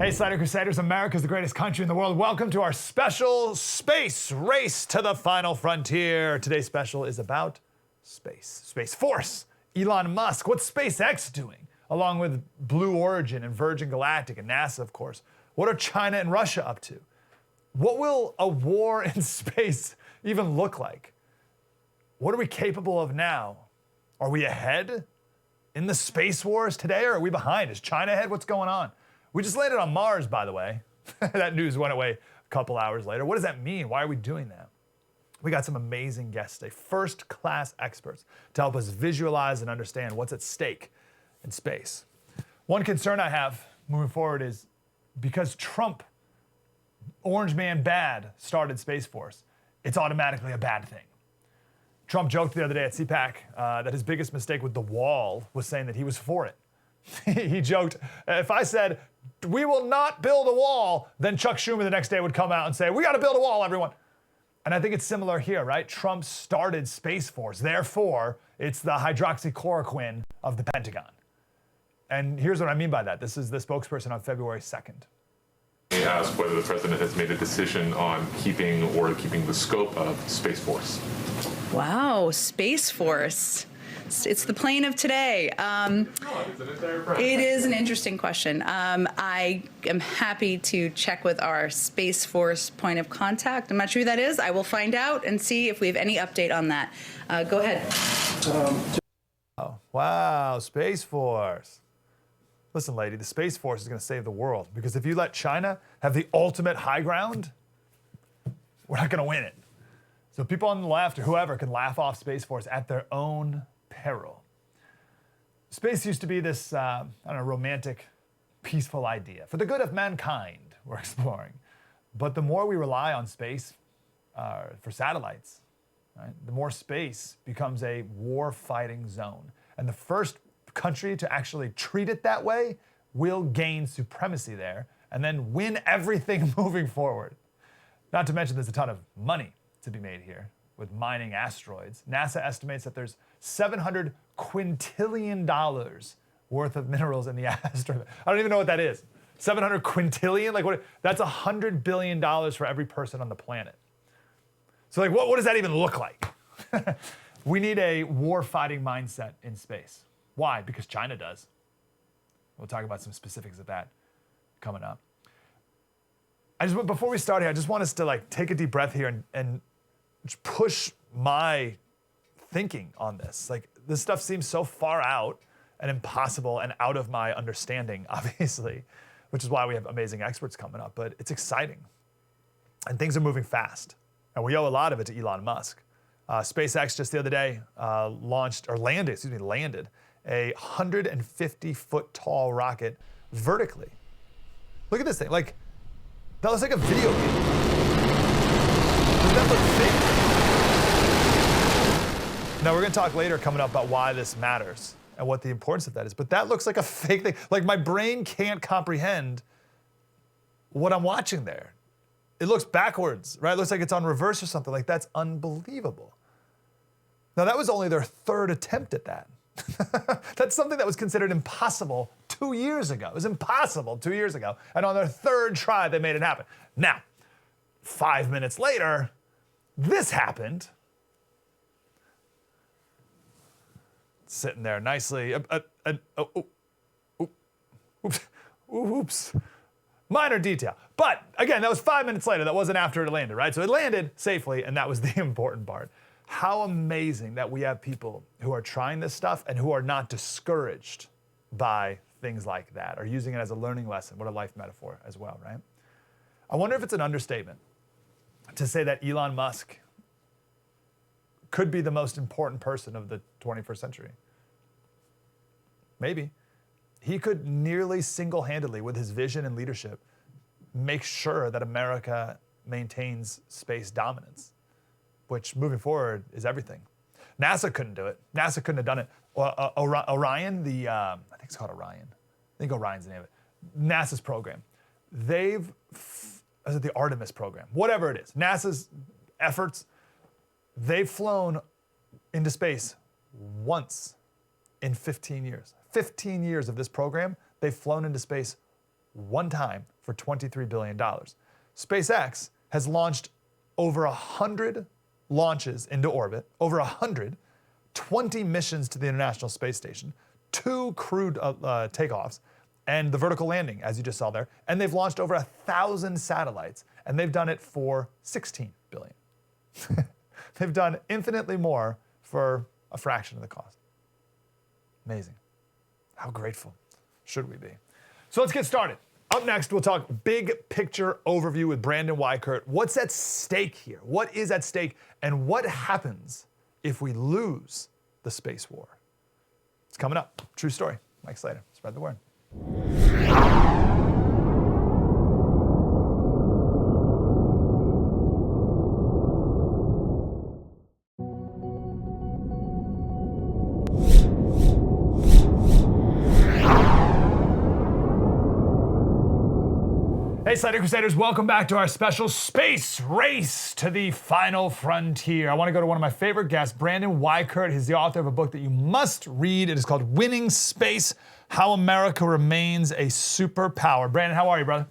Hey, Slater Crusaders, America's the greatest country in the world. Welcome to our special space race to the final frontier. Today's special is about space. Space Force, Elon Musk. What's SpaceX doing? Along with Blue Origin and Virgin Galactic and NASA, of course. What are China and Russia up to? What will a war in space even look like? What are we capable of now? Are we ahead in the space wars today, or are we behind? Is China ahead? What's going on? We just landed on Mars, by the way. That news went away a couple hours later. What does that mean? Why are we doing that? We got some amazing guests today, first-class experts to help us visualize and understand what's at stake in space. One concern I have moving forward is because Trump, Orange Man bad, started Space Force, it's automatically a bad thing. Trump joked the other day at CPAC that his biggest mistake with the wall was saying that he was for it. He joked, if I said, we will not build a wall, then Chuck Schumer the next day would come out and say, we got to build a wall, everyone. And I think it's similar here, right? Trump started Space Force. Therefore, it's the hydroxychloroquine of the Pentagon. And here's what I mean by that. This is the spokesperson on February 2nd. He asked whether the president has made a decision on keeping the scope of Space Force. Wow, Space Force. It's the plane of today. It is an interesting question. I am happy to check with our Space Force point of contact. I'm not sure who that is. I will find out and see if we have any update on that. Go ahead. Oh, wow, Space Force. Listen, lady, the Space Force is going to save the world, because if you let China have the ultimate high ground, we're not going to win it. So people on the left or whoever can laugh off Space Force at their own peril. Space used to be this, romantic, peaceful idea. For the good of mankind, we're exploring. But the more we rely on space for satellites, right, the more space becomes a war-fighting zone. And the first country to actually treat it that way will gain supremacy there and then win everything moving forward. Not to mention there's a ton of money to be made here with mining asteroids. NASA estimates that there's $700 quintillion worth of minerals in the asteroid. I don't even know what that is. 700 quintillion? Like what? That's $100 billion for every person on the planet. So like, what does that even look like? We need a war-fighting mindset in space. Why? Because China does. We'll talk about some specifics of that coming up. Before we start here, I just want us to take a deep breath here and just push my thinking on this. This stuff seems so far out and impossible and out of my understanding, obviously, which is why we have amazing experts coming up, but it's exciting. And things are moving fast. And we owe a lot of it to Elon Musk. SpaceX just the other day landed a 150-foot tall rocket vertically. Look at this thing. That looks like a video game. Does that look fake? Now, we're going to talk later coming up about why this matters and what the importance of that is. But that looks like a fake thing. My brain can't comprehend what I'm watching there. It looks backwards, right? It looks like it's on reverse or something. That's unbelievable. Now, that was only their third attempt at that. That's something that was considered impossible 2 years ago. It was impossible 2 years ago. And on their third try, they made it happen. Now, 5 minutes later, this happened. Sitting there nicely. Oops. Minor detail. But again, that was 5 minutes later. That wasn't after it landed, right? So it landed safely, and that was the important part. How amazing that we have people who are trying this stuff and who are not discouraged by things like that, or using it as a learning lesson. What a life metaphor as well, right? I wonder if it's an understatement to say that Elon Musk could be the most important person of the 21st century. Maybe. He could nearly single-handedly, with his vision and leadership, make sure that America maintains space dominance, which moving forward is everything. NASA couldn't do it. NASA couldn't have done it. Orion, I think it's called Orion. I think Orion's the name of it. NASA's program. Is it the Artemis program? Whatever it is. NASA's efforts, they've flown into space once in 15 years. 15 years of this program, they've flown into space one time for $23 billion. SpaceX has launched over 100 launches into orbit, over 100, 20 missions to the International Space Station, 2 crewed takeoffs, and the vertical landing, as you just saw there. And they've launched over 1,000 satellites, and they've done it for $16 billion. They've done infinitely more for a fraction of the cost. Amazing. How grateful should we be? So let's get started. Up next, we'll talk big picture overview with Brandon Wykert. What's at stake here? What is at stake? And what happens if we lose the space war? It's coming up. True story. Mike Slater. Spread the word. Hey, Slater Crusaders, welcome back to our special space race to the final frontier. I want to go to one of my favorite guests, Brandon Wykert. He's the author of a book that you must read. It is called Winning Space, How America Remains a Superpower. Brandon, how are you, brother?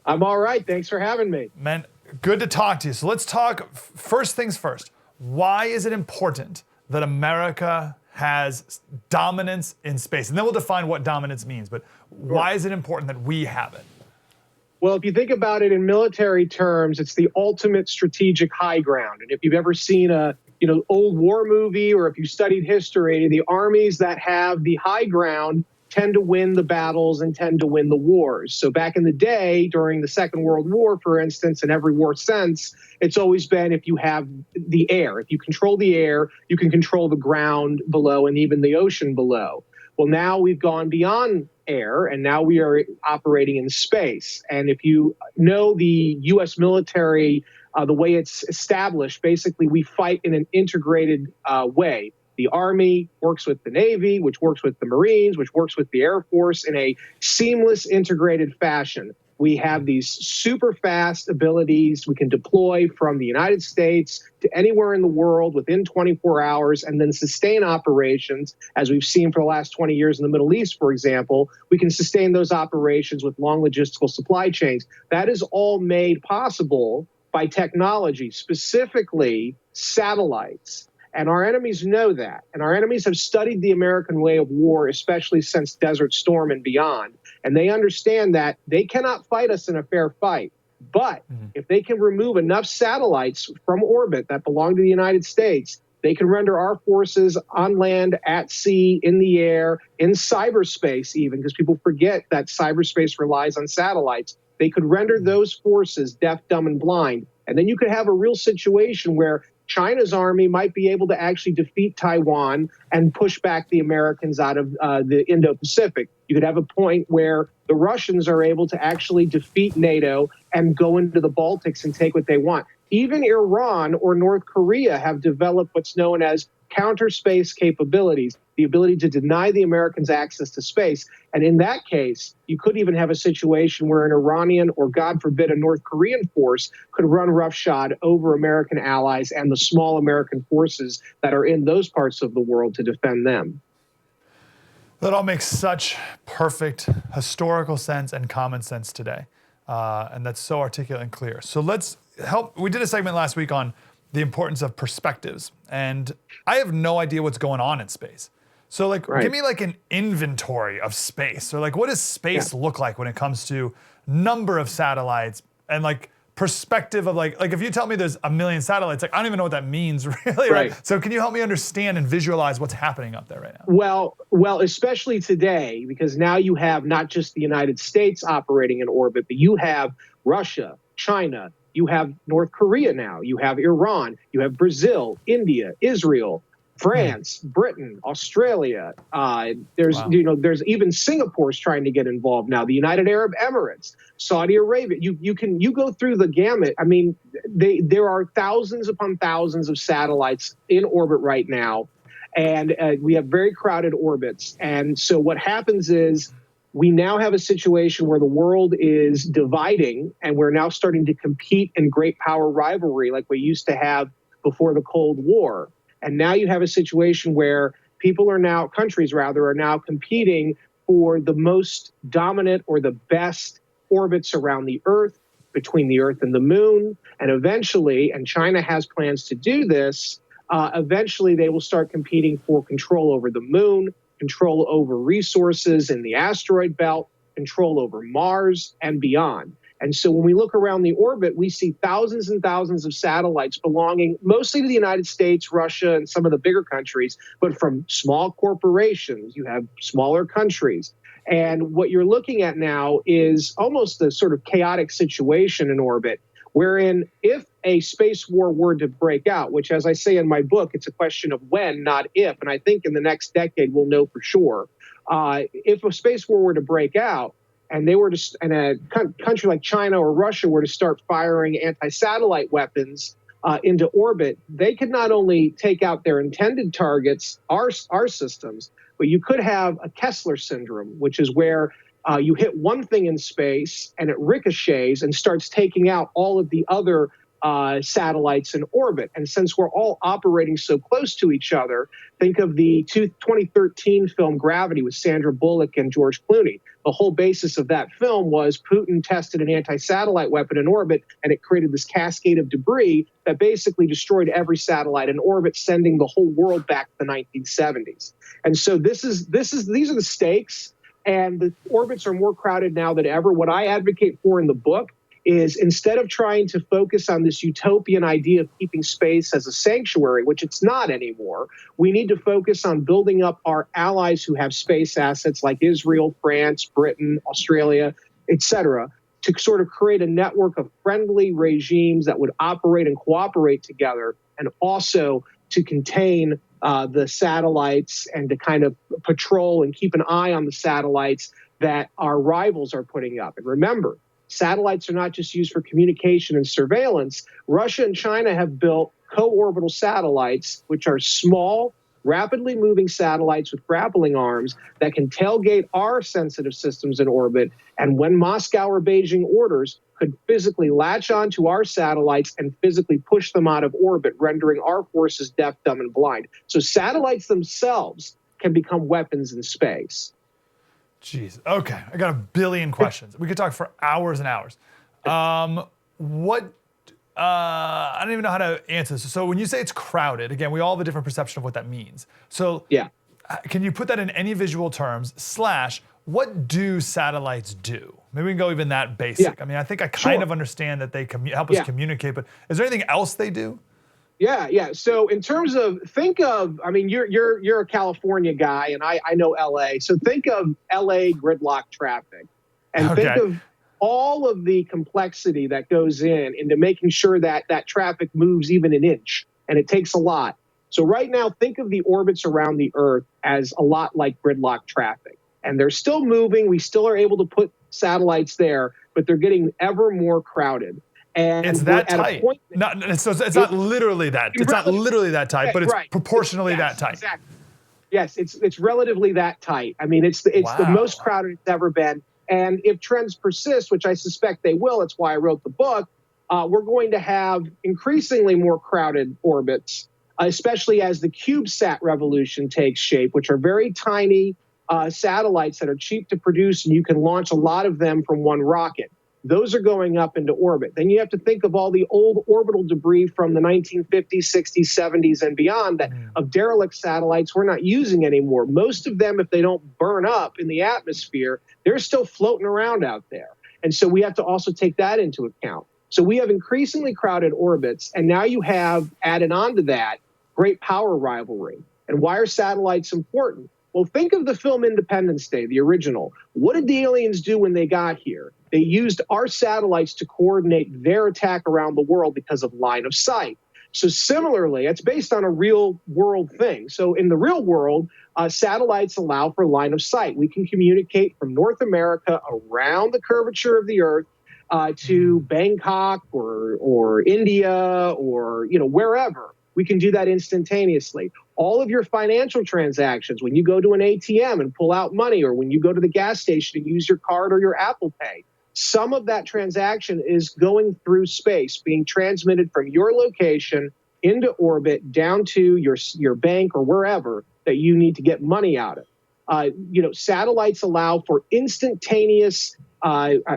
I'm all right. Thanks for having me. Man, good to talk to you. So let's talk, first things first. Why is it important that America has dominance in space? And then we'll define what dominance means, but why is it important that we have it? Well, if you think about it in military terms, it's the ultimate strategic high ground. And if you've ever seen a old war movie, or if you studied history, the armies that have the high ground tend to win the battles and tend to win the wars. So back in the day, during the Second World War, for instance, and every war since, it's always been if you have the air. If you control the air, you can control the ground below and even the ocean below. Well, now we've gone beyond air, and now we are operating in space. And if you know the U.S. military, the way it's established, basically we fight in an integrated way. The Army works with the Navy, which works with the Marines, which works with the Air Force in a seamless, integrated fashion. We have these super fast abilities we can deploy from the United States to anywhere in the world within 24 hours and then sustain operations, as we've seen for the last 20 years in the Middle East, for example. We can sustain those operations with long logistical supply chains. That is all made possible by technology, specifically satellites. And our enemies know that. And our enemies have studied the American way of war, especially since Desert Storm and beyond. And they understand that they cannot fight us in a fair fight. But if they can remove enough satellites from orbit that belong to the United States, they can render our forces on land, at sea, in the air, in cyberspace even, because people forget that cyberspace relies on satellites. They could render those forces deaf, dumb, and blind. And then you could have a real situation where China's army might be able to actually defeat Taiwan and push back the Americans out of the Indo-Pacific. You could have a point where the Russians are able to actually defeat NATO and go into the Baltics and take what they want. Even Iran or North Korea have developed what's known as counter space capabilities, the ability to deny the Americans access to space. And in that case, you could even have a situation where an Iranian or, God forbid, a North Korean force could run roughshod over American allies and the small American forces that are in those parts of the world to defend them. That all makes such perfect historical sense and common sense today. And that's so articulate and clear. So let's help. We did a segment last week on the importance of perspectives. And I have no idea what's going on in space. So give me like an inventory of space. Or what does space look like when it comes to number of satellites and perspective of if you tell me there's 1 million satellites, I don't even know what that means really, right? So can you help me understand and visualize what's happening up there right now? Well, especially today, because now you have not just the United States operating in orbit, but you have Russia, China, you have North Korea now, you have Iran, you have Brazil, India, Israel, France, Britain, Australia. There's even Singapore's trying to get involved now. The United Arab Emirates, Saudi Arabia. You go through the gamut. I mean, there are thousands upon thousands of satellites in orbit right now, and we have very crowded orbits. And so what happens is we now have a situation where the world is dividing, and we're now starting to compete in great power rivalry like we used to have before the Cold War. And now you have a situation where countries are now competing for the most dominant or the best orbits around the Earth, between the Earth and the Moon, and eventually, and China has plans to do this, eventually they will start competing for control over the Moon, control over resources in the asteroid belt, control over Mars, and beyond. And so when we look around the orbit, we see thousands and thousands of satellites belonging mostly to the United States, Russia, and some of the bigger countries, but from small corporations. You have smaller countries. And what you're looking at now is almost a sort of chaotic situation in orbit, wherein if a space war were to break out, which, as I say in my book, it's a question of when, not if, and I think in the next decade we'll know for sure. If a space war were to break out, and they were to, and a country like China or Russia were to start firing anti-satellite weapons into orbit, they could not only take out their intended targets, our systems, but you could have a Kessler syndrome, which is where you hit one thing in space and it ricochets and starts taking out all of the other satellites in orbit. And since we're all operating so close to each other, think of the 2013 film Gravity with Sandra Bullock and George Clooney. The whole basis of that film was Putin tested an anti-satellite weapon in orbit, and it created this cascade of debris that basically destroyed every satellite in orbit, sending the whole world back to the 1970s. And so these are the stakes, and the orbits are more crowded now than ever. What I advocate for in the book is, instead of trying to focus on this utopian idea of keeping space as a sanctuary, which it's not anymore, we need to focus on building up our allies who have space assets like Israel, France, Britain, Australia, etc., to sort of create a network of friendly regimes that would operate and cooperate together, and also to contain the satellites and to kind of patrol and keep an eye on the satellites that our rivals are putting up. And remember, satellites are not just used for communication and surveillance. Russia and China have built co-orbital satellites, which are small, rapidly moving satellites with grappling arms that can tailgate our sensitive systems in orbit. And when Moscow or Beijing orders, could physically latch onto our satellites and physically push them out of orbit, rendering our forces deaf, dumb, and blind. So satellites themselves can become weapons in space. Jeez. Okay. I got a billion questions. We could talk for hours and hours. I don't even know how to answer this. So when you say it's crowded, again, we all have a different perception of what that means. So yeah, can you put that in any visual terms, / what do satellites do? Maybe we can go even that basic. Yeah. I mean, I think I kind of understand that they help us communicate, but is there anything else they do? Yeah. So in terms of, I mean, you're a California guy, and I know LA. So think of LA gridlock traffic, and think of all of the complexity that goes into making sure that that traffic moves even an inch, and it takes a lot. So right now, think of the orbits around the Earth as a lot like gridlock traffic, and they're still moving. We still are able to put satellites there, but they're getting ever more crowded. And it's that tight. It's not literally that. It's not literally that tight, but it's proportionally that tight. Exactly. Yes, it's relatively that tight. I mean, it's the most crowded it's ever been. And if trends persist, which I suspect they will, that's why I wrote the book, we're going to have increasingly more crowded orbits, especially as the CubeSat revolution takes shape, which are very tiny satellites that are cheap to produce, and you can launch a lot of them from one rocket. Those are going up into orbit. Then you have to think of all the old orbital debris from the 1950s, 60s, 70s, and beyond of derelict satellites we're not using anymore. Most of them, if they don't burn up in the atmosphere, they're still floating around out there. And so we have to also take that into account. So we have increasingly crowded orbits, and now you have, added on to that, great power rivalry. And why are satellites important? Well, think of the film Independence Day, the original. What did the aliens do when they got here? They used our satellites to coordinate their attack around the world because of line of sight. So similarly, it's based on a real world thing. So in the real world, satellites allow for line of sight. We can communicate from North America around the curvature of the Earth to Bangkok or India or wherever. We can do that instantaneously. All of your financial transactions, when you go to an ATM and pull out money, or when you go to the gas station and use your card or your Apple Pay, some of that transaction is going through space, being transmitted from your location into orbit down to your bank or wherever that you need to get money out of. Satellites allow for instantaneous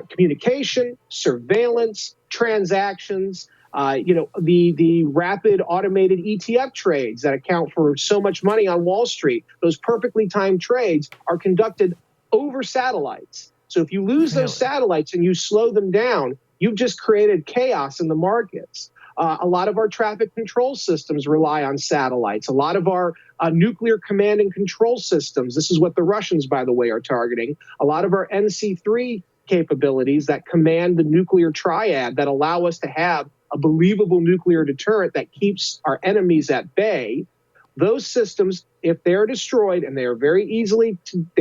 communication, surveillance, transactions. The rapid automated ETF trades that account for so much money on Wall Street. Those perfectly timed trades are conducted over satellites. So if you lose those satellites and you slow them down, you've just created chaos in the markets. A lot of our traffic control systems rely on satellites. A lot of our nuclear command and control systems, this is what the Russians, by the way, are targeting. A lot of our NC3 capabilities that command the nuclear triad that allow us to have a believable nuclear deterrent that keeps our enemies at bay. Those systems, if they're destroyed, and they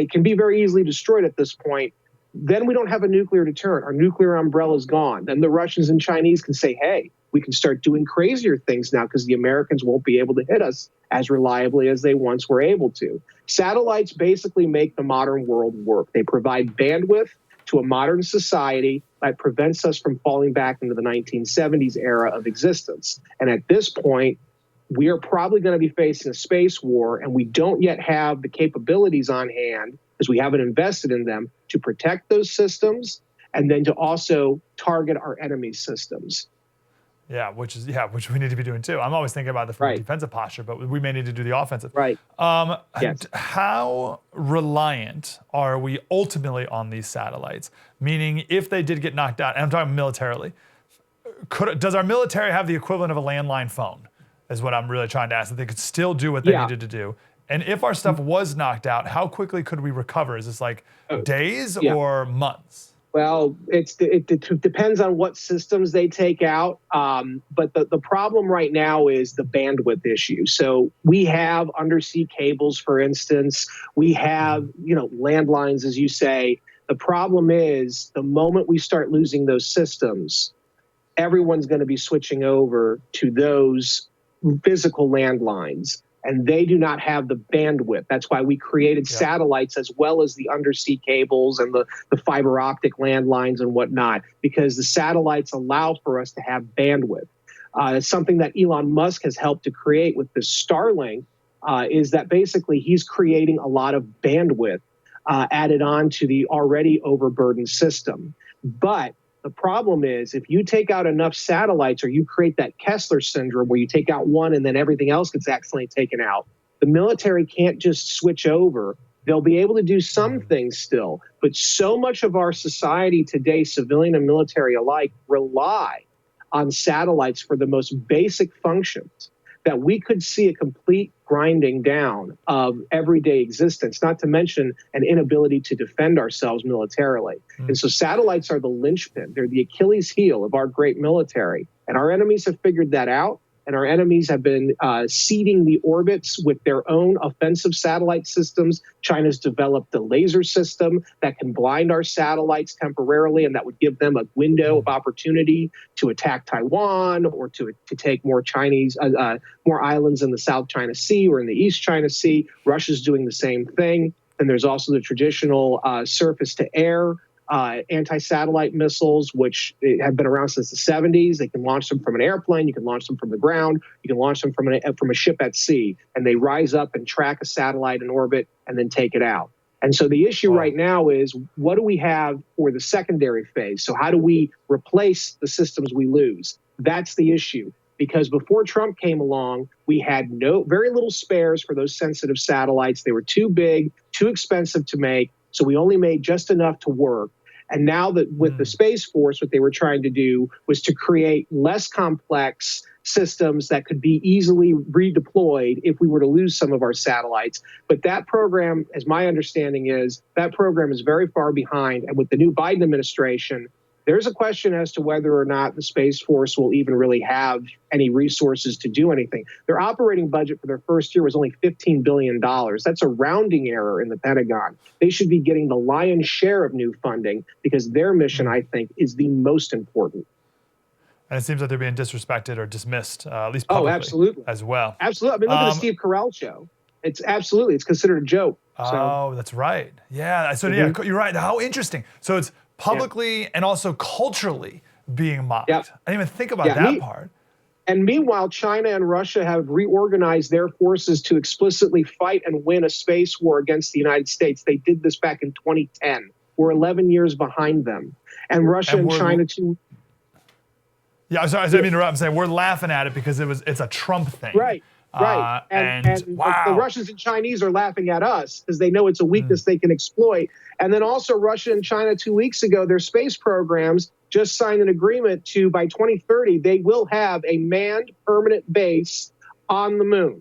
can be very easily destroyed at this point, then we don't have a nuclear deterrent. Our nuclear umbrella is gone. Then the Russians and Chinese can say, hey, we can start doing crazier things now because the Americans won't be able to hit us as reliably as they once were able to. Satellites basically make the modern world work. They provide bandwidth to a modern society that prevents us from falling back into the 1970s era of existence. And at this point, we are probably going to be facing a space war, and we don't yet have the capabilities on hand, because we haven't invested in them, to protect those systems and then to also target our enemy systems. Yeah, which we need to be doing too. I'm always thinking about the defensive posture, but we may need to do the offensive. Right. Yes. How reliant are we ultimately on these satellites? Meaning, if they did get knocked out, and I'm talking militarily, does our military have the equivalent of a landline phone? Is what I'm really trying to ask. That they could still do what they needed to do. And if our stuff was knocked out, how quickly could we recover? Is this like days or months? Well, it depends on what systems they take out. But the problem right now is the bandwidth issue. So we have undersea cables, for instance. We have, landlines, as you say. The problem is the moment we start losing those systems, everyone's going to be switching over to those physical landlines. And they do not have the bandwidth. That's why we created satellites as well as the undersea cables and the fiber optic landlines and whatnot, because the satellites allow for us to have bandwidth. It's something that Elon Musk has helped to create with this Starlink, is that basically he's creating a lot of bandwidth added on to the already overburdened system. But the problem is, if you take out enough satellites, or you create that Kessler syndrome where you take out one and then everything else gets accidentally taken out, the military can't just switch over. They'll be able to do some things still, but so much of our society today, civilian and military alike, rely on satellites for the most basic functions, that we could see a complete grinding down of everyday existence, not to mention an inability to defend ourselves militarily. And so satellites are the linchpin. They're the Achilles heel of our great military. And our enemies have figured that out. And our enemies have been seeding the orbits with their own offensive satellite systems. China's developed a laser system that can blind our satellites temporarily, and that would give them a window of opportunity to attack Taiwan or to take more more islands in the South China Sea or in the East China Sea. Russia's doing the same thing. And there's also the traditional surface-to-air anti-satellite missiles, which have been around since the 70s. They can launch them from an airplane. You can launch them from the ground. You can launch them from a ship at sea. And they rise up and track a satellite in orbit and then take it out. And so the issue right now is, what do we have for the secondary phase? So how do we replace the systems we lose? That's the issue. Because before Trump came along, we had very little spares for those sensitive satellites. They were too big, too expensive to make. So we only made just enough to work. And now that with the Space Force, what they were trying to do was to create less complex systems that could be easily redeployed if we were to lose some of our satellites. But that program, as my understanding is, that program is very far behind. And with the new Biden administration, there's a question as to whether or not the Space Force will even really have any resources to do anything. Their operating budget for their first year was only $15 billion. That's a rounding error in the Pentagon. They should be getting the lion's share of new funding, because their mission, I think, is the most important. And it seems like they're being disrespected or dismissed, at least publicly, absolutely, as well. Absolutely. I mean, look at the Steve Carell show. It's considered a joke. Oh, that's right. Yeah. So yeah, you're right. How interesting. So it's publicly and also culturally being mocked. I didn't even think about that part. And meanwhile, China and Russia have reorganized their forces to explicitly fight and win a space war against the United States. They did this back in 2010. We're 11 years behind them. And Russia and China, too. Yeah, I'm sorry, I didn't mean to interrupt. I'm saying we're laughing at it because it's a Trump thing. Right. Right. And wow. The Russians and Chinese are laughing at us because they know it's a weakness they can exploit. And then also Russia and China 2 weeks ago, their space programs just signed an agreement to, by 2030, they will have a manned permanent base on the moon.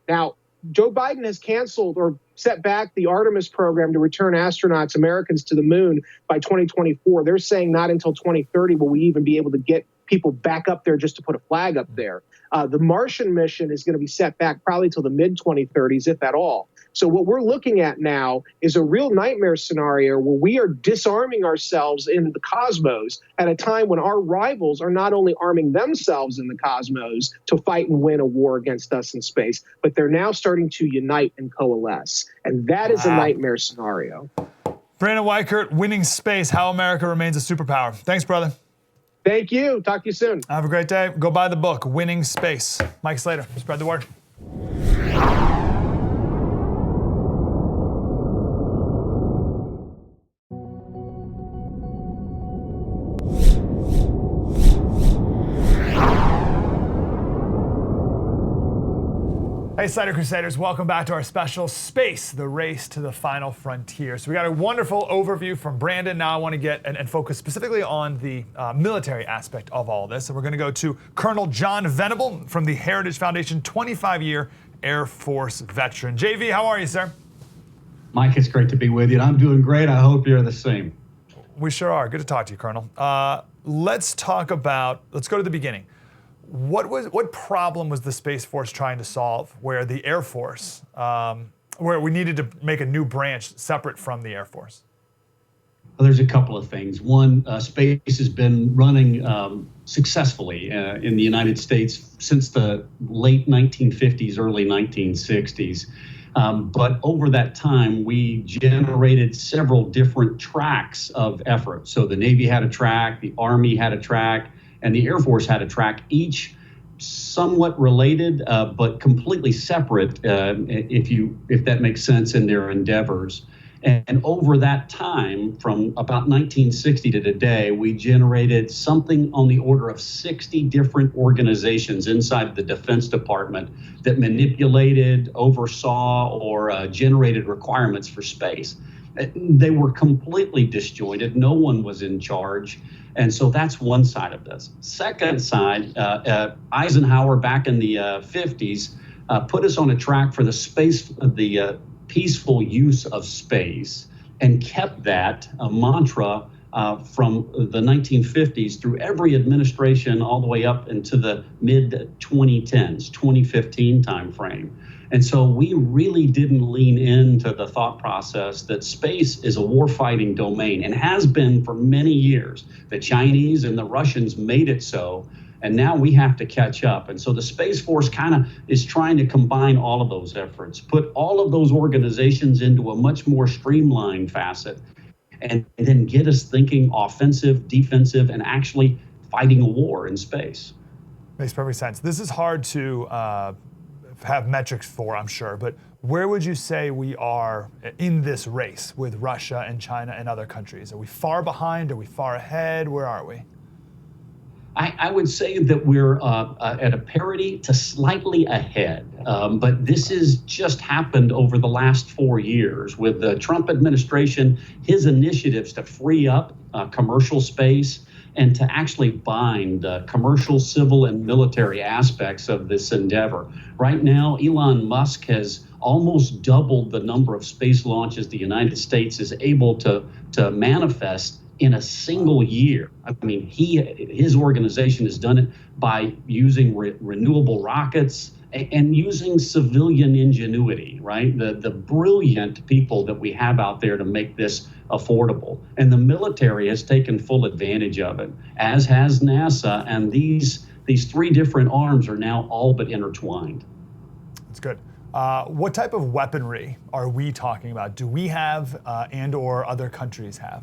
Now, Joe Biden has canceled or set back the Artemis program to return astronauts, Americans, to the moon by 2024. They're saying not until 2030 will we even be able to get people back up there just to put a flag up there. The Martian mission is going to be set back probably till the mid-2030s, if at all. So what we're looking at now is a real nightmare scenario where we are disarming ourselves in the cosmos at a time when our rivals are not only arming themselves in the cosmos to fight and win a war against us in space, but they're now starting to unite and coalesce. And that is a nightmare scenario. Brandon Wykert, Winning Space, How America Remains a Superpower. Thanks, brother. Thank you. Talk to you soon. Have a great day. Go buy the book, Winning Space. Mike Slater, spread the word. Hey, Slater Crusaders, welcome back to our special Space, the Race to the Final Frontier. So we got a wonderful overview from Brandon. Now I want to get and focus specifically on the military aspect of all this. And we're going to go to Colonel John Venable from the Heritage Foundation, 25-year Air Force veteran. JV, how are you, sir? Mike, it's great to be with you. I'm doing great. I hope you're the same. We sure are. Good to talk to you, Colonel. Let's go to the beginning. What problem was the Space Force trying to solve where the Air Force, where we needed to make a new branch separate from the Air Force? Well, there's a couple of things. One, space has been running successfully in the United States since the late 1950s, early 1960s. But over that time, we generated several different tracks of effort. So the Navy had a track, the Army had a track, and the Air Force had a track, each somewhat related, but completely separate, if that makes sense, in their endeavors. And over that time, from about 1960 to today, we generated something on the order of 60 different organizations inside the Defense Department that manipulated, oversaw, or generated requirements for space. They were completely disjointed. No one was in charge. And so that's one side of this. Second side, Eisenhower back in the 50s put us on a track for the peaceful use of space, and kept that mantra from the 1950s through every administration all the way up into the mid-2010s, 2015 timeframe. And so we really didn't lean into the thought process that space is a warfighting domain and has been for many years. The Chinese and the Russians made it so, and now we have to catch up. And so the Space Force kind of is trying to combine all of those efforts, put all of those organizations into a much more streamlined facet, and then get us thinking offensive, defensive, and actually fighting a war in space. Makes perfect sense. This is hard to have metrics for, I'm sure, but where would you say we are in this race with Russia and China and other countries? Are we far behind? Are we far ahead? Where are we? I would say that we're at a parity to slightly ahead, but this has just happened over the last 4 years with the Trump administration, his initiatives to free up commercial space and to actually bind commercial, civil, and military aspects of this endeavor. Right now, Elon Musk has almost doubled the number of space launches the United States is able to manifest in a single year. I mean, his organization has done it by using renewable rockets and using civilian ingenuity, right? The brilliant people that we have out there to make this affordable. And the military has taken full advantage of it, as has NASA. And these three different arms are now all but intertwined. That's good. What type of weaponry are we talking about? Do we have and or other countries have?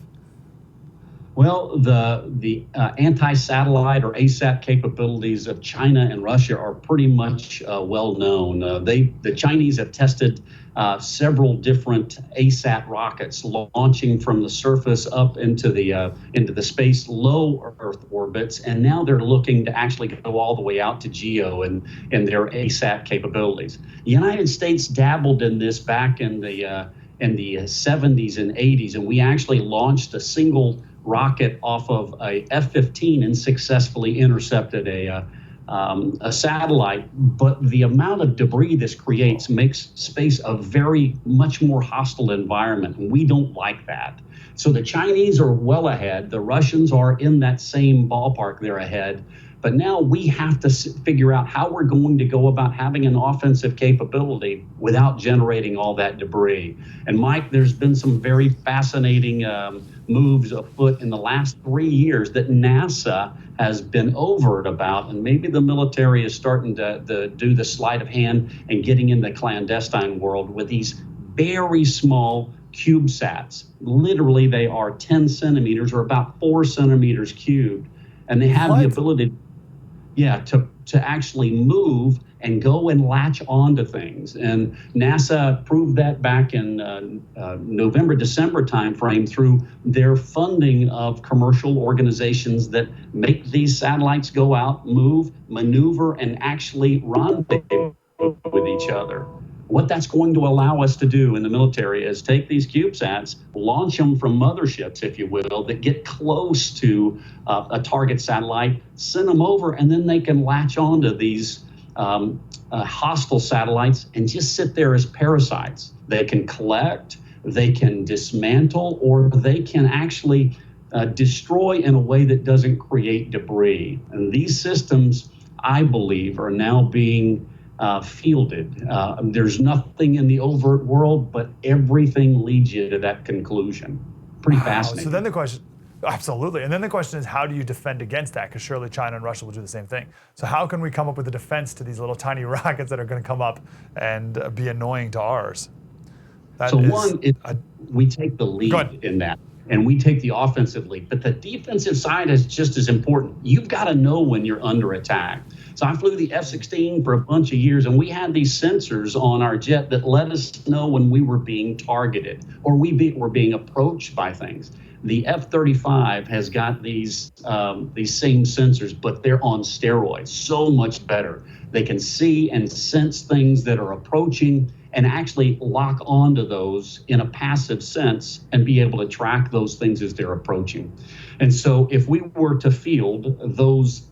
Well, the anti-satellite or ASAT capabilities of China and Russia are pretty much well known. The Chinese have tested several different ASAT rockets launching from the surface up into the space low Earth orbits, and now they're looking to actually go all the way out to GEO and their ASAT capabilities. The United States dabbled in this back in the 70s and 80s, and we actually launched a single rocket off of a F-15 and successfully intercepted a satellite. But the amount of debris this creates makes space a very much more hostile environment, and we don't like that. So the Chinese are well ahead. The Russians are in that same ballpark. They're ahead. But now we have to figure out how we're going to go about having an offensive capability without generating all that debris. And Mike, there's been some very fascinating moves afoot in the last 3 years that NASA has been overt about, and maybe the military is starting to do the sleight of hand and getting in the clandestine world with these very small CubeSats. Literally, they are 10 centimeters or about 4 centimeters cubed, and they have the ability to actually move and go and latch onto things. And NASA proved that back in November, December timeframe through their funding of commercial organizations that make these satellites go out, move, maneuver, and actually rendezvous with each other. What that's going to allow us to do in the military is take these CubeSats, launch them from motherships, if you will, that get close to a target satellite, send them over, and then they can latch onto these hostile satellites and just sit there as parasites. They can collect, they can dismantle, or they can actually destroy in a way that doesn't create debris. And these systems, I believe, are now being fielded. There's nothing in the overt world, but everything leads you to that conclusion. Pretty fascinating. So then the question, absolutely. And then the question is, how do you defend against that? Because surely China and Russia will do the same thing. So how can we come up with a defense to these little tiny rockets that are going to come up and be annoying to ours? We take the lead in that. And we take the offensive lead. But the defensive side is just as important. You've got to know when you're under attack. So I flew the F-16 for a bunch of years, and we had these sensors on our jet that let us know when we were being targeted or were being approached by things. The F-35 has got these same sensors, but they're on steroids, so much better. They can see and sense things that are approaching and actually lock onto those in a passive sense and be able to track those things as they're approaching. And so if we were to field those,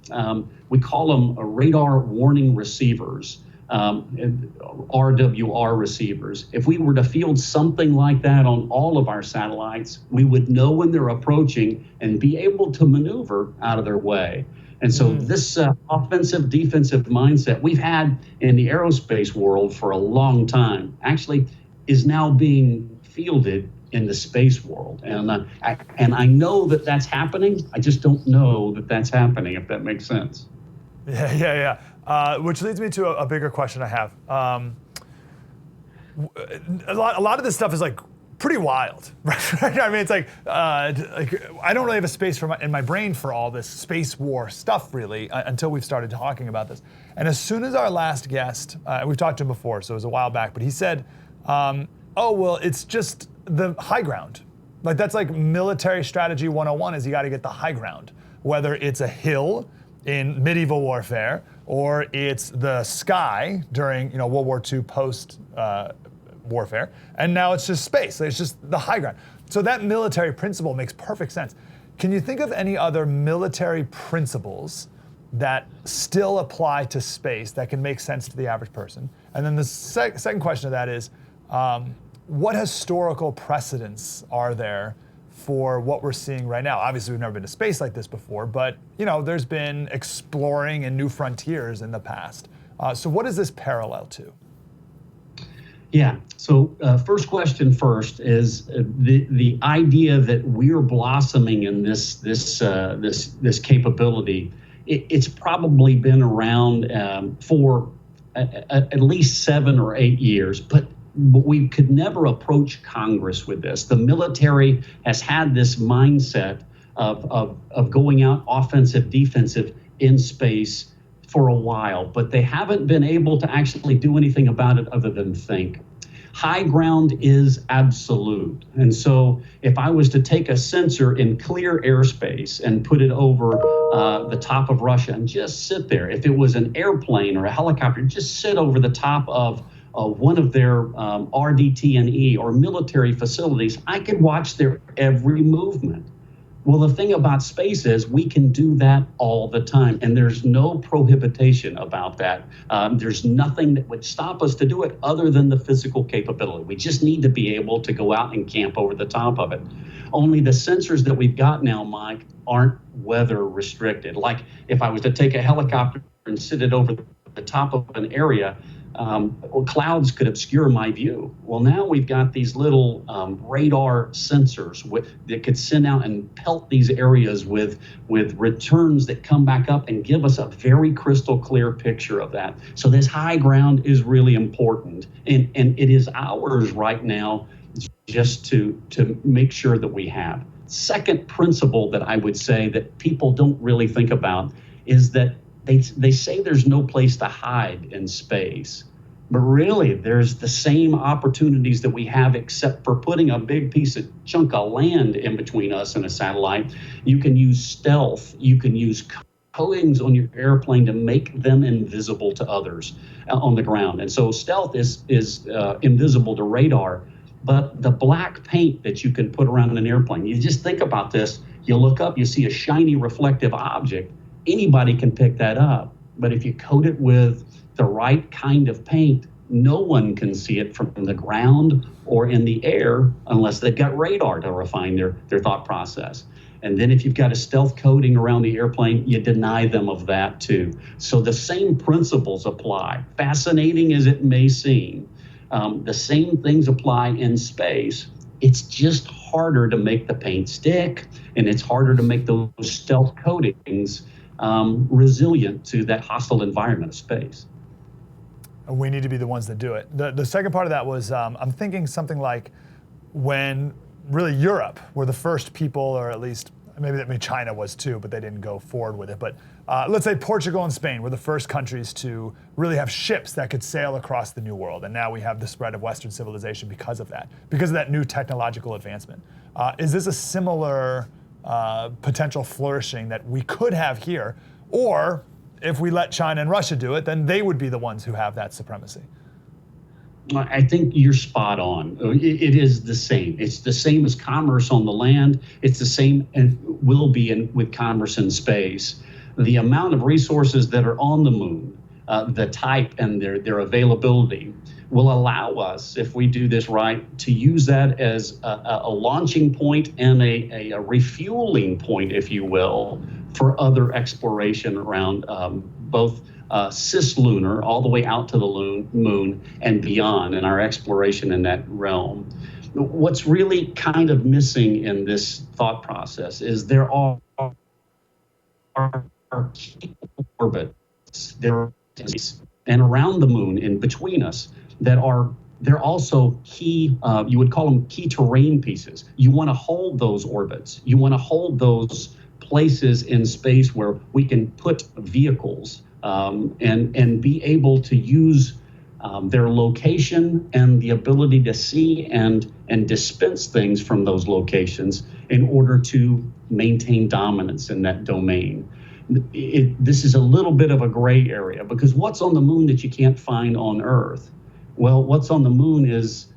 we call them radar warning receivers, RWR receivers. If we were to field something like that on all of our satellites, we would know when they're approaching and be able to maneuver out of their way. And so this offensive defensive mindset we've had in the aerospace world for a long time actually is now being fielded in the space world. And I know that that's happening. I just don't know that that's happening, if that makes sense. Yeah. Which leads me to a bigger question I have. A lot of this stuff is like pretty wild, right? I mean, it's like I don't really have a space in my brain for all this space war stuff really until we've started talking about this. And as soon as our last guest, we've talked to him before, so it was a while back, but he said, oh, well, it's just the high ground. Like that's like military strategy 101 is you got to get the high ground, whether it's a hill in medieval warfare or it's the sky during World War II post warfare, and now it's just space. It's just the high ground. So that military principle makes perfect sense. Can you think of any other military principles that still apply to space that can make sense to the average person? And then the second question of that is, what historical precedents are there for what we're seeing right now? Obviously, we've never been to space like this before, but there's been exploring and new frontiers in the past. So what is this parallel to? Yeah. So first question first is the idea that we're blossoming in this capability. It's probably been around for at least 7 or 8 years, but we could never approach Congress with this. The military has had this mindset of going out offensive, defensive in space for a while, but they haven't been able to actually do anything about it other than think. High ground is absolute. And so if I was to take a sensor in clear airspace and put it over the top of Russia and just sit there, if it was an airplane or a helicopter, just sit over the top of one of their RDT&E or military facilities, I could watch their every movement. Well, the thing about space is we can do that all the time, and there's no prohibition about that. There's nothing that would stop us to do it other than the physical capability. We just need to be able to go out and camp over the top of it. Only the sensors that we've got now, Mike, aren't weather restricted. Like if I was to take a helicopter and sit it over the top of an area, clouds could obscure my view. Well, now we've got these little radar sensors that could send out and pelt these areas with returns that come back up and give us a very crystal clear picture of that. So this high ground is really important, and it is ours right now just to make sure that we have. Second principle that I would say that people don't really think about is that they say there's no place to hide in space, but really there's the same opportunities that we have, except for putting a big chunk of land in between us and a satellite. You can use stealth. You can use coatings on your airplane to make them invisible to others on the ground. And so stealth is invisible to radar, but the black paint that you can put around an airplane, you just think about this. You look up, you see a shiny reflective object. Anybody can pick that up, but if you coat it with the right kind of paint, no one can see it from the ground or in the air unless they've got radar to refine their thought process. And then if you've got a stealth coating around the airplane, you deny them of that too. So the same principles apply. Fascinating as it may seem, the same things apply in space. It's just harder to make the paint stick, and it's harder to make those stealth coatings resilient to that hostile environment of space. And we need to be the ones that do it. The second part of that was, I'm thinking something like when really Europe were the first people, or at least maybe China was too, but they didn't go forward with it. But let's say Portugal and Spain were the first countries to really have ships that could sail across the New World. And now we have the spread of Western civilization because of that new technological advancement. Is this a similar potential flourishing that we could have here? Or if we let China and Russia do it, then they would be the ones who have that supremacy. I think you're spot on. It is the same. It's the same as commerce on the land. It's the same and will be with commerce in space. The amount of resources that are on the moon, the type and their availability, will allow us, if we do this right, to use that as a launching point and a refueling point, if you will, for other exploration around both cislunar, all the way out to the moon and beyond, and our exploration in that realm. What's really kind of missing in this thought process is there are key orbits there and around the moon in between us they're also key, you would call them key terrain pieces. You want to hold those orbits. You want to hold those places in space where we can put vehicles and be able to use their location and the ability to see and dispense things from those locations in order to maintain dominance in that domain. This is a little bit of a gray area, because what's on the moon that you can't find on Earth? Well, what's on the moon is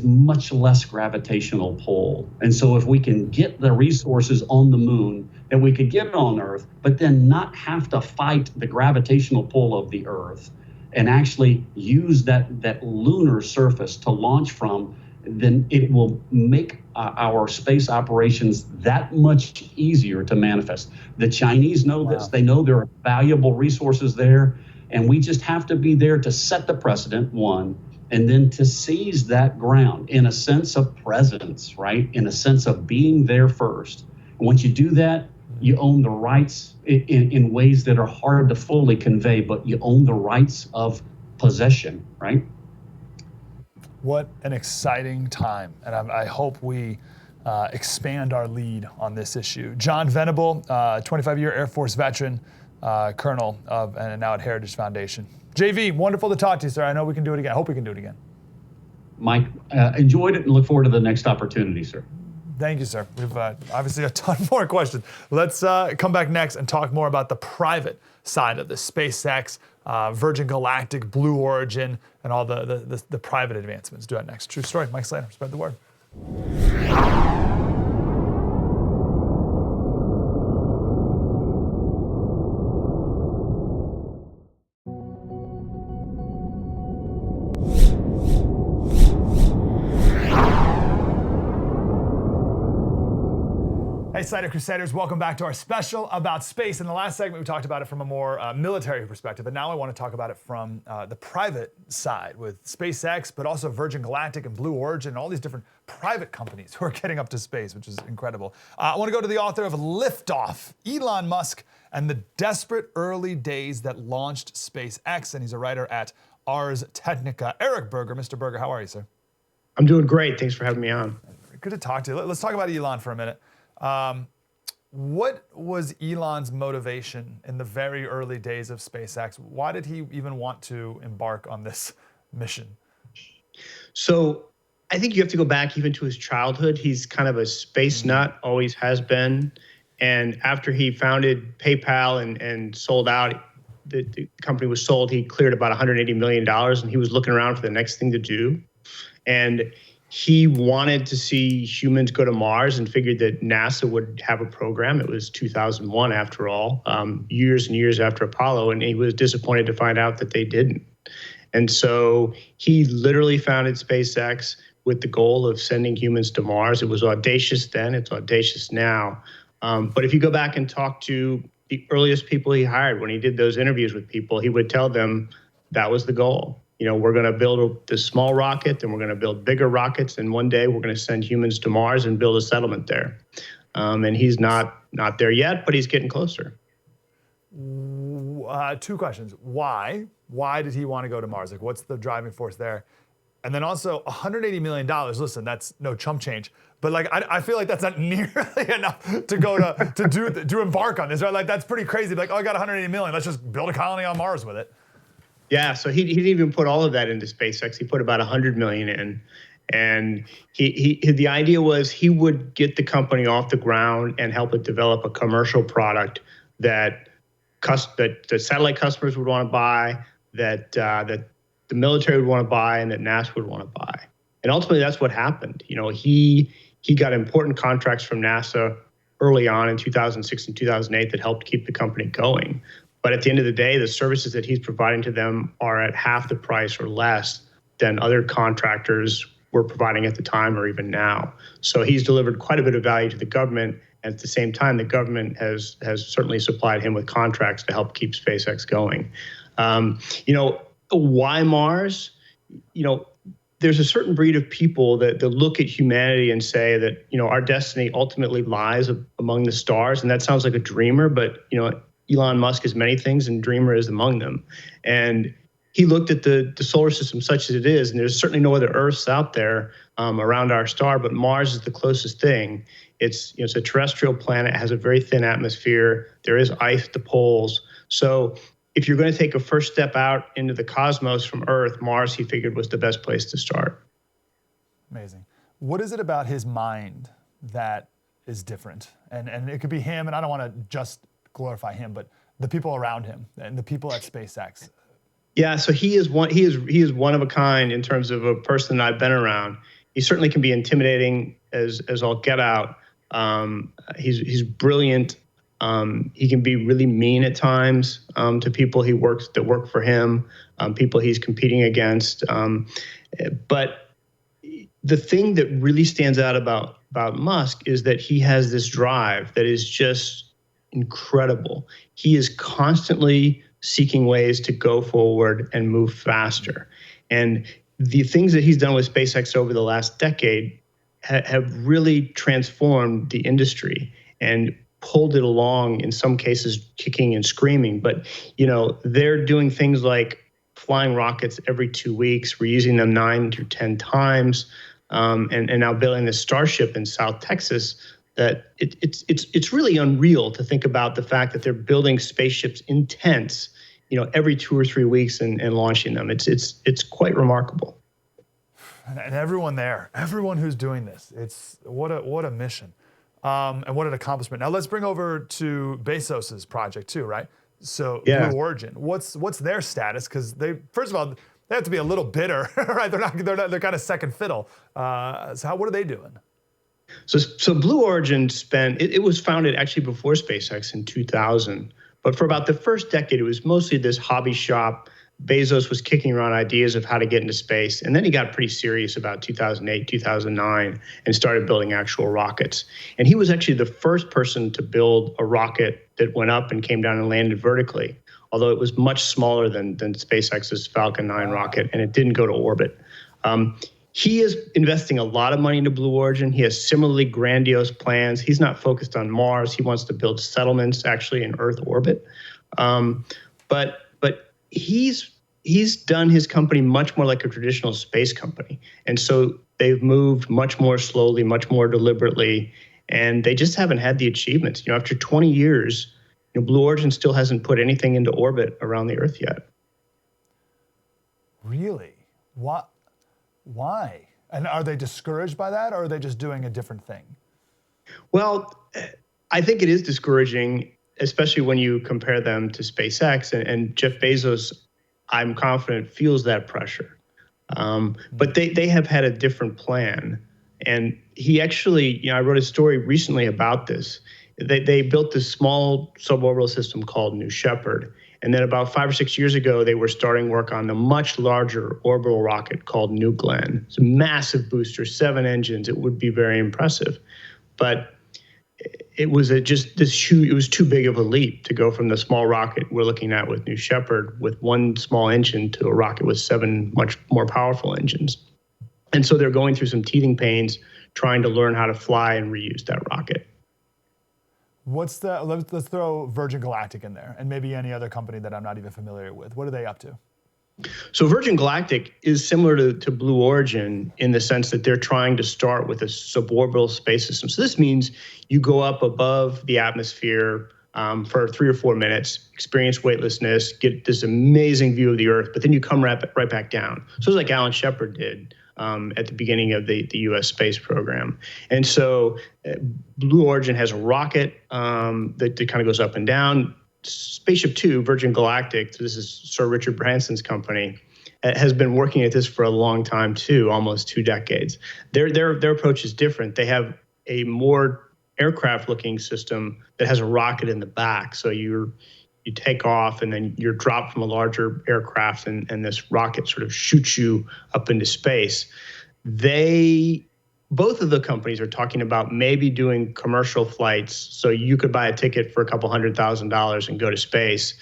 much less gravitational pull. And so if we can get the resources on the moon that we could get on Earth, but then not have to fight the gravitational pull of the Earth and actually use that lunar surface to launch from, then it will make our space operations that much easier to manifest. The Chinese know this. They know there are valuable resources there, and we just have to be there to set the precedent, one, and then to seize that ground in a sense of presence, right? In a sense of being there first. And once you do that, you own the rights in ways that are hard to fully convey, but you own the rights of possession, right? What an exciting time. And I hope we expand our lead on this issue. John Venable, 25-year Air Force veteran, colonel and now at Heritage Foundation. JV, wonderful to talk to you, sir. I know we can do it again. I hope we can do it again. Mike, enjoyed it and look forward to the next opportunity, sir. Thank you, sir. We've obviously a ton more questions. Let's come back next and talk more about the private side of this, SpaceX, Virgin Galactic, Blue Origin, and all the private advancements. Do that next. True story. Mike Slater, spread the word. Hey, Slater Crusaders, welcome back to our special about space. In the last segment, we talked about it from a more military perspective, but now I want to talk about it from the private side with SpaceX, but also Virgin Galactic and Blue Origin, and all these different private companies who are getting up to space, which is incredible. I want to go to the author of Liftoff, Elon Musk, and the desperate early days that launched SpaceX, and he's a writer at Ars Technica. Eric Berger. Mr. Berger, how are you, sir? I'm doing great. Thanks for having me on. Good to talk to you. Let's talk about Elon for a minute. What was Elon's motivation in the very early days of SpaceX? Why did he even want to embark on this mission? So I think you have to go back even to his childhood. He's kind of a space nut, always has been. And after he founded PayPal and sold out, the company was sold, he cleared about $180 million, and he was looking around for the next thing to do. And he wanted to see humans go to Mars and figured that NASA would have a program. It was 2001, after all, years and years after Apollo, and he was disappointed to find out that they didn't. And so he literally founded SpaceX with the goal of sending humans to Mars. It was audacious then, it's audacious now. But if you go back and talk to the earliest people he hired, when he did those interviews with people, he would tell them that was the goal. You know, we're going to build this small rocket, then we're going to build bigger rockets, and one day we're going to send humans to Mars and build a settlement there. And he's not there yet, but he's getting closer. Two questions. Why? Why did he want to go to Mars? Like, what's the driving force there? And then also, $180 million. Listen, that's no chump change. But like, I feel like that's not nearly enough to go to embark on this, right? Like, that's pretty crazy. Like, oh, I got $180 million. Let's just build a colony on Mars with it. Yeah, so he didn't even put all of that into SpaceX. He put about $100 million in, and the idea was he would get the company off the ground and help it develop a commercial product that satellite customers would want to buy, that the military would want to buy, and that NASA would want to buy. And ultimately, that's what happened. You know, he got important contracts from NASA early on in 2006 and 2008 that helped keep the company going. But at the end of the day, the services that he's providing to them are at half the price or less than other contractors were providing at the time or even now. So he's delivered quite a bit of value to the government. And at the same time, the government has certainly supplied him with contracts to help keep SpaceX going. You know, why Mars? You know, there's a certain breed of people that look at humanity and say that, you know, our destiny ultimately lies among the stars. And that sounds like a dreamer, but, you know, Elon Musk is many things, and dreamer is among them. And he looked at the solar system such as it is, and there's certainly no other Earths out there around our star, but Mars is the closest thing. It's a terrestrial planet, has a very thin atmosphere. There is ice at the poles. So if you're going to take a first step out into the cosmos from Earth, Mars, he figured, was the best place to start. Amazing. What is it about his mind that is different? And it could be him, and I don't want to just glorify him, but the people around him and the people at SpaceX. Yeah, so he is one of a kind in terms of a person that I've been around. He certainly can be intimidating as all get out. He's brilliant. He can be really mean at times to people that work for him, people he's competing against. But the thing that really stands out about Musk is that he has this drive that is just incredible. He is constantly seeking ways to go forward and move faster. And the things that he's done with SpaceX over the last decade have really transformed the industry and pulled it along, in some cases kicking and screaming. But, you know, they're doing things like flying rockets every 2 weeks, reusing them 9 to 10 times. and now building this Starship in South Texas. That it's really unreal to think about the fact that they're building spaceships in tents, every 2 or 3 weeks and launching them. It's quite remarkable. And everyone there, everyone who's doing this, it's what a mission, and what an accomplishment. Now let's bring over to Bezos's project too, right? So Yeah. Blue Origin, what's their status? Because first of all, they have to be a little bitter, right? They're kind of second fiddle. So what are they doing? So Blue Origin it was founded actually before SpaceX in 2000, but for about the first decade, it was mostly this hobby shop. Bezos was kicking around ideas of how to get into space. And then he got pretty serious about 2008, 2009, and started building actual rockets. And he was actually the first person to build a rocket that went up and came down and landed vertically, although it was much smaller than SpaceX's Falcon 9 rocket, and it didn't go to orbit. He is investing a lot of money into Blue Origin. He has similarly grandiose plans. He's not focused on Mars. He wants to build settlements actually in Earth orbit. But he's done his company much more like a traditional space company. And so they've moved much more slowly, much more deliberately, and they just haven't had the achievements. After 20 years, Blue Origin still hasn't put anything into orbit around the Earth yet. Really? What? Why? And are they discouraged by that, or are they just doing a different thing? Well, I think it is discouraging, especially when you compare them to SpaceX, and Jeff Bezos, I'm confident, feels that pressure. But they have had a different plan. And he actually, I wrote a story recently about this. They built this small suborbital system called New Shepard. And then about 5 or 6 years ago, they were starting work on the much larger orbital rocket called New Glenn. It's a massive booster, 7 engines. It would be very impressive. But it was it was too big of a leap to go from the small rocket we're looking at with New Shepard with 1 small engine to a rocket with 7 much more powerful engines. And so they're going through some teething pains trying to learn how to fly and reuse that rocket. Let's throw Virgin Galactic in there, and maybe any other company that I'm not even familiar with. What are they up to? So Virgin Galactic is similar to Blue Origin in the sense that they're trying to start with a suborbital space system. So this means you go up above the atmosphere for 3 or 4 minutes, experience weightlessness, get this amazing view of the Earth, but then you come right back down. So it's like Alan Shepard did at the beginning of the U.S. space program. And so Blue Origin has a rocket that kind of goes up and down. Spaceship Two, Virgin Galactic, this is Sir Richard Branson's company, has been working at this for a long time too, almost 2 decades. Their approach is different. They have a more aircraft-looking system that has a rocket in the back. So you take off and then you're dropped from a larger aircraft and this rocket sort of shoots you up into space. Both of the companies are talking about maybe doing commercial flights. So you could buy a ticket for a couple $100,000 and go to space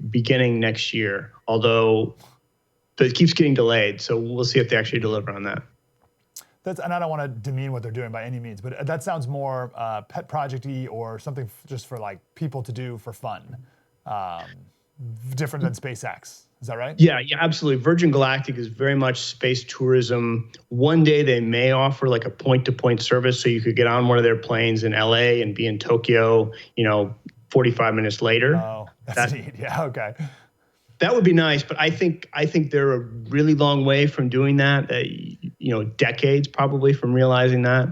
beginning next year, although it keeps getting delayed. So we'll see if they actually deliver on that. And I don't want to demean what they're doing by any means, but that sounds more pet project-y or something just for like people to do for fun. Different than SpaceX. Is that right? Yeah, absolutely. Virgin Galactic is very much space tourism. One day they may offer like a point-to-point service, so you could get on one of their planes in LA and be in Tokyo, 45 minutes later. Oh, that's neat. Yeah, okay. That would be nice, but I think they're a really long way from doing that. Decades probably from realizing that.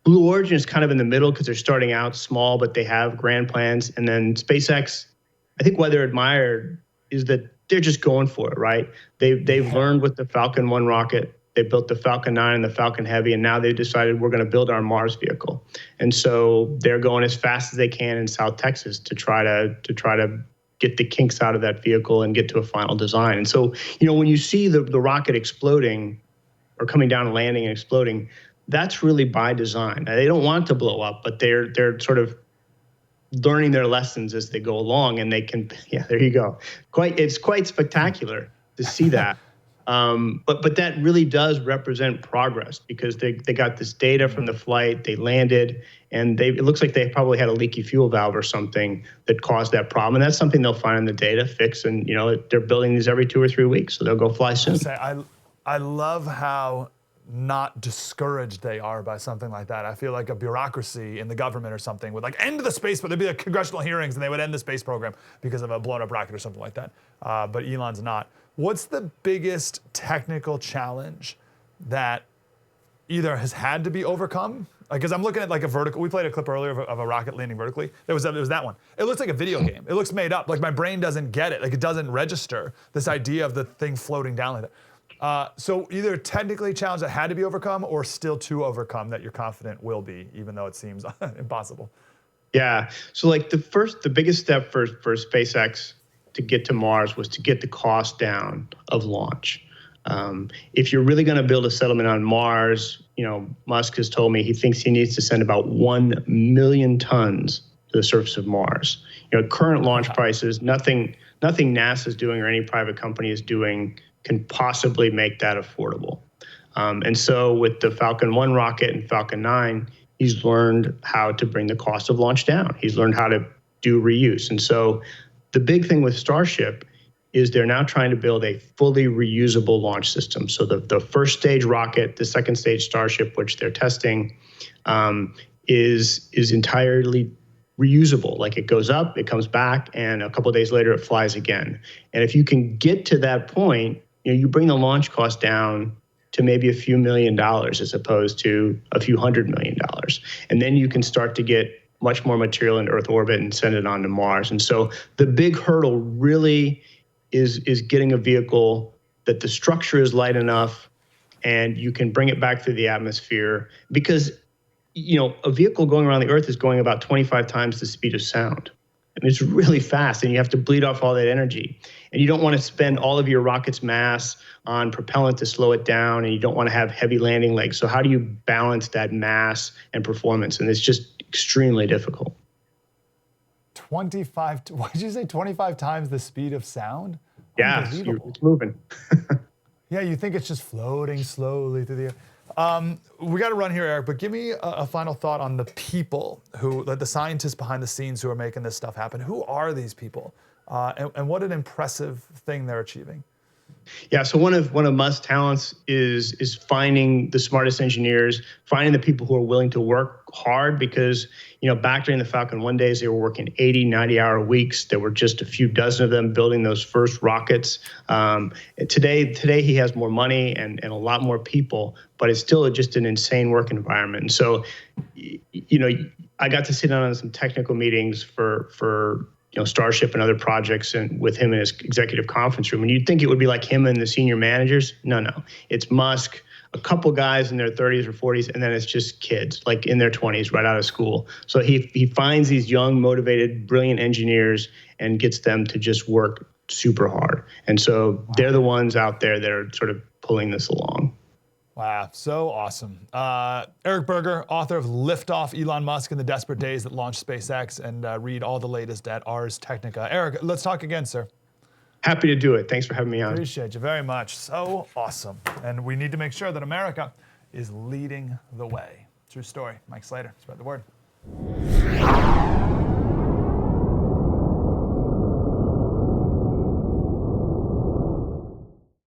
Blue Origin is kind of in the middle because they're starting out small, but they have grand plans. And then SpaceX, I think why they're admired is that they're just going for it, right? They've learned with the Falcon 1 rocket. They built the Falcon 9 and the Falcon Heavy, and now they've decided we're going to build our Mars vehicle. And so they're going as fast as they can in South Texas to try to get the kinks out of that vehicle and get to a final design. And so, when you see the rocket exploding or coming down and landing and exploding, that's really by design. Now, they don't want it to blow up, but they're sort of learning their lessons as they go along, and they can, there you go. It's quite spectacular to see that. But that really does represent progress because they got this data from the flight, they landed, and it looks like they probably had a leaky fuel valve or something that caused that problem. And that's something they'll find in the data, fix, and they're building these every 2 or 3 weeks, so they'll go fly soon. I love how not discouraged they are by something like that. I feel like a bureaucracy in the government or something would like end the space, but there'd be like congressional hearings and they would end the space program because of a blown up rocket or something like that. But Elon's not. What's the biggest technical challenge that either has had to be overcome? Because I'm looking at like a vertical, we played a clip earlier of a rocket landing vertically. It was that one. It looks like a video game. It looks made up. Like my brain doesn't get it. Like it doesn't register this idea of the thing floating down like that. So either technically a challenge that had to be overcome or still to overcome that you're confident will be, even though it seems impossible. Yeah. So like the biggest step for SpaceX to get to Mars was to get the cost down of launch. If you're really going to build a settlement on Mars, Musk has told me he thinks he needs to send about 1 million tons to the surface of Mars. Current launch prices, nothing NASA's doing or any private company is doing can possibly make that affordable. And so with the Falcon 1 rocket and Falcon 9, he's learned how to bring the cost of launch down. He's learned how to do reuse. And so the big thing with Starship is they're now trying to build a fully reusable launch system. So the first stage rocket, the second stage Starship, which they're testing, is entirely reusable. Like it goes up, it comes back, and a couple of days later it flies again. And if you can get to that point, you bring the launch cost down to maybe a few $1 million as opposed to a few $100 million. And then you can start to get much more material in Earth orbit and send it on to Mars. And so the big hurdle really is getting a vehicle that the structure is light enough and you can bring it back through the atmosphere, because a vehicle going around the Earth is going about 25 times the speed of sound. I mean, it's really fast, and you have to bleed off all that energy. And you don't want to spend all of your rocket's mass on propellant to slow it down, and you don't want to have heavy landing legs. So how do you balance that mass and performance? And it's just extremely difficult. 25, what did you say, 25 times the speed of sound? Yeah, it's moving. Yeah, you think it's just floating slowly through the air. We got to run here, Eric, but give me a final thought on the people the scientists behind the scenes who are making this stuff happen. Who are these people? And what an impressive thing they're achieving. Yeah, so one of Musk's talents is finding the smartest engineers, finding the people who are willing to work hard, because back during the Falcon 1 days, they were working 80, 90-hour weeks. There were just a few dozen of them building those first rockets. Today he has more money and a lot more people, but it's still just an insane work environment. And so, I got to sit down on some technical meetings for Starship and other projects, and with him in his executive conference room. And you'd think it would be like him and the senior managers. No. It's Musk, a couple guys in their 30s or 40s, and then it's just kids, like in their 20s, right out of school. So he finds these young, motivated, brilliant engineers and gets them to just work super hard. And so they're the ones out there that are sort of pulling this along. Wow, so awesome. Eric Berger, author of Liftoff, Elon Musk and the Desperate Days That Launched SpaceX, and read all the latest at Ars Technica. Eric, let's talk again, sir. Happy to do it. Thanks for having me on. Appreciate you very much. So awesome. And we need to make sure that America is leading the way. True story. Mike Slater, spread the word.